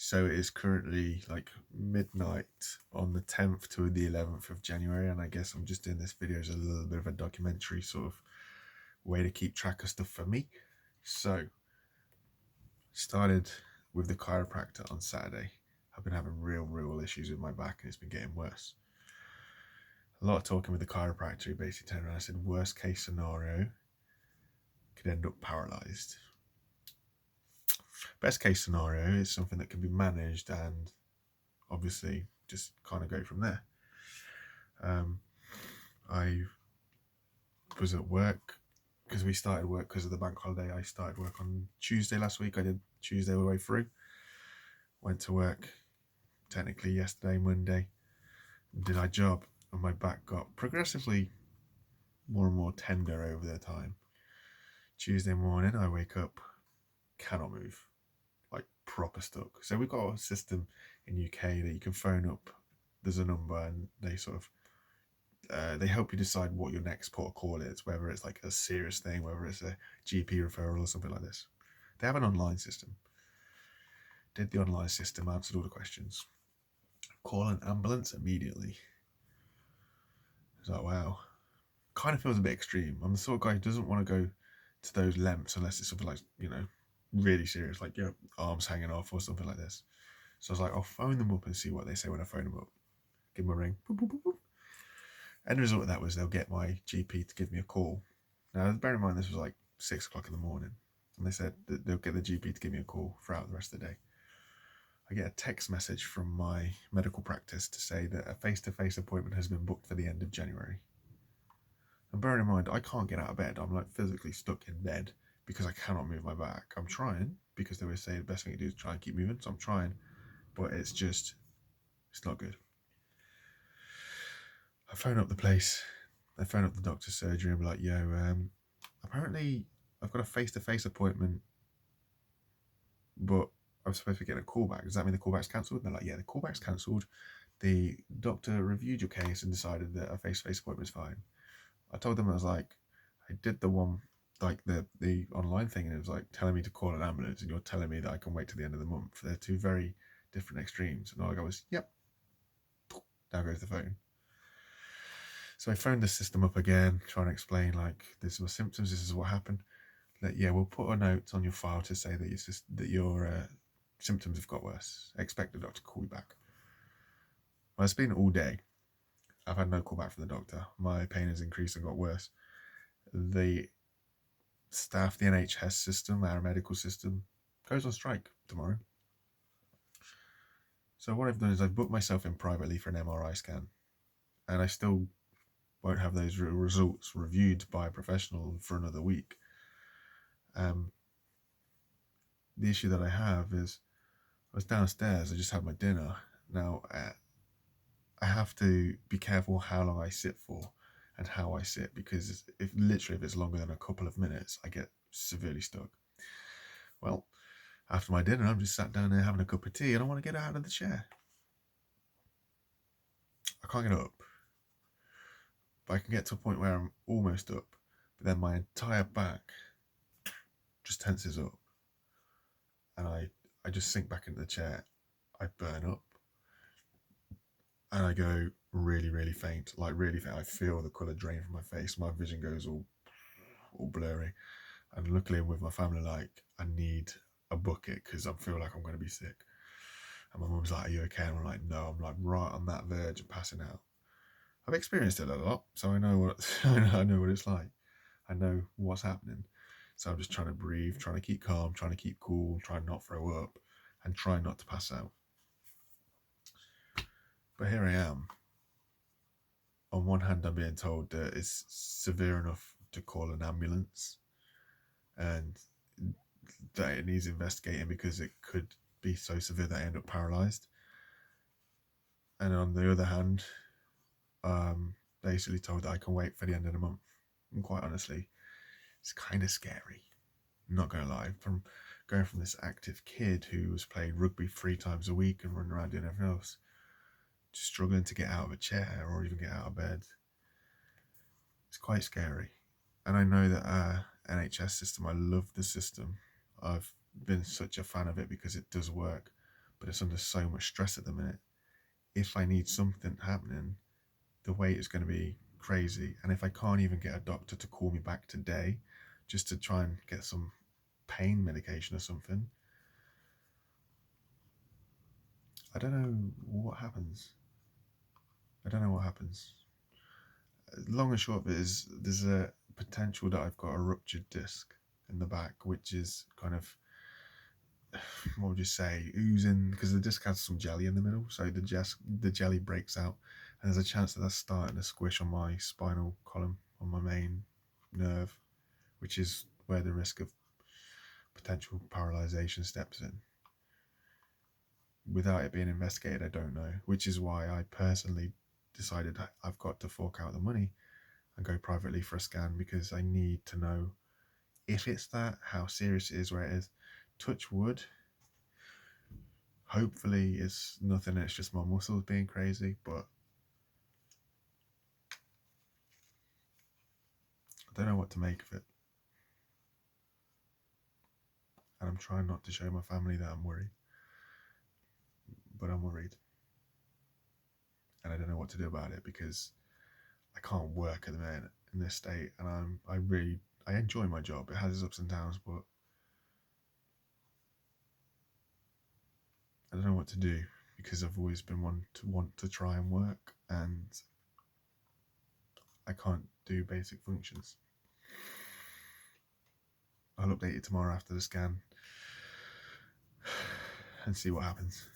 So it is currently like midnight on the 10th to the 11th of January, and I guess I'm just doing this video as a little bit of a documentary sort of way to keep track of stuff for me. So, started with the chiropractor on Saturday. I've been having real issues with my back, and it's been getting worse. A lot of talking with the chiropractor. He basically turned around and said, worst case scenario, could end up paralyzed. Best case scenario is something that can be managed and obviously just kind of go from there. I was at work because we started work because of the bank holiday. I started work on Tuesday last week. I did Tuesday all the way through. Went to work technically yesterday, Monday, did our job, and my back got progressively more and more tender over the time. Tuesday morning, I wake up, cannot move, like proper stuck. So we've got a system in UK that you can phone up. There's a number, and they sort of they help you decide what your next port of call is, whether it's like a serious thing, whether it's a GP referral or something like this. They have an online system. Did the online system, answered all the questions. Call an ambulance immediately. It's like, wow. Kind of feels a bit extreme. I'm the sort of guy who doesn't want to go to those lengths unless it's something like, really serious, like your arms hanging off or something like this. So I was like, I'll phone them up and see what they say when I phone them up. Give them a ring. Boop, boop, boop, boop. End result of that was they'll get my GP to give me a call. Now, bear in mind, this was like 6 o'clock in the morning. And they said that they'll get the GP to give me a call throughout the rest of the day. I get a text message from my medical practice to say that a face-to-face appointment has been booked for the end of January. And bearing in mind, I can't get out of bed. I'm like physically stuck in bed because I cannot move my back. I'm trying because they always say the best thing to do is try and keep moving. So I'm trying, but it's not good. I phone up the place. I phone up the doctor's surgery and be like, yo, apparently I've got a face-to-face appointment, but I'm supposed to be getting a callback. Does that mean the callback's cancelled? And they're like, yeah, the callback's cancelled. The doctor reviewed your case and decided that a face-to-face appointment is fine. I told them, I was like, I did the one, like the online thing, and it was like telling me to call an ambulance, and you're telling me that I can wait till the end of the month. They're two very different extremes. And all I got was, yep. Down goes the phone. So I phoned the system up again, trying to explain, like, this is my symptoms, this is what happened. Like, yeah, we'll put a note on your file to say that your symptoms have got worse. Expect the doctor to call you back. Well, it's been all day. I've had no call back from the doctor. My pain has increased and got worse. The staff, the NHS system, our medical system, goes on strike tomorrow. So what I've done is I've booked myself in privately for an MRI scan, and I still won't have those results reviewed by a professional for another week. The issue that I have is I was downstairs, I just had my dinner. Now, I have to be careful how long I sit for and how I sit, because if it's longer than a couple of minutes, I get severely stuck. Well, after my dinner, I'm just sat down there having a cup of tea and I want to get out of the chair. I can't get up. But I can get to a point where I'm almost up, but then my entire back just tenses up. And I just sink back into the chair. I burn up. And I go really faint. Like really faint. I feel the colour drain from my face. My vision goes all blurry. And luckily I'm with my family, like, I need a bucket because I feel like I'm going to be sick. And my mum's like, are you okay? And I'm like, no. I'm like right on that verge of passing out. I've experienced it a lot, so I know what I know what it's like. I know what's happening. So I'm just trying to breathe, trying to keep calm, trying to keep cool, trying not to throw up, and trying not to pass out. But here I am. On one hand, I'm being told that it's severe enough to call an ambulance, and that it needs investigating because it could be so severe that I end up paralyzed. And on the other hand, basically told that I can wait for the end of the month. And quite honestly, it's kind of scary. I'm not going to lie. From going from this active kid who was playing rugby 3 times a week and running around doing everything else, just struggling to get out of a chair or even get out of bed. It's quite scary. And I know that our NHS system, I love the system. I've been such a fan of it because it does work. but it's under so much stress at the minute. If I need something happening, the wait is going to be crazy. And if I can't even get a doctor to call me back today just to try and get some pain medication or something, I don't know what happens. Long and short of it is there's a potential that I've got a ruptured disc in the back, which is kind of, what would you say, oozing, because the disc has some jelly in the middle, so the jelly breaks out, and there's a chance that that's starting to squish on my spinal column, on my main nerve, which is where the risk of potential paralyzation steps in. Without it being investigated, I don't know, which is why I personally decided I've got to fork out the money and go privately for a scan, because I need to know if it's that, how serious it is, where it is. Touch wood, hopefully it's nothing, it's just my muscles being crazy, but I don't know what to make of it. And I'm trying not to show my family that I'm worried, but I'm worried. And I don't know what to do about it, because I can't work at the minute in this state, and I enjoy my job. It has its ups and downs, but I don't know what to do, because I've always been one to want to try and work, and I can't do basic functions. I'll update you tomorrow after the scan and see what happens.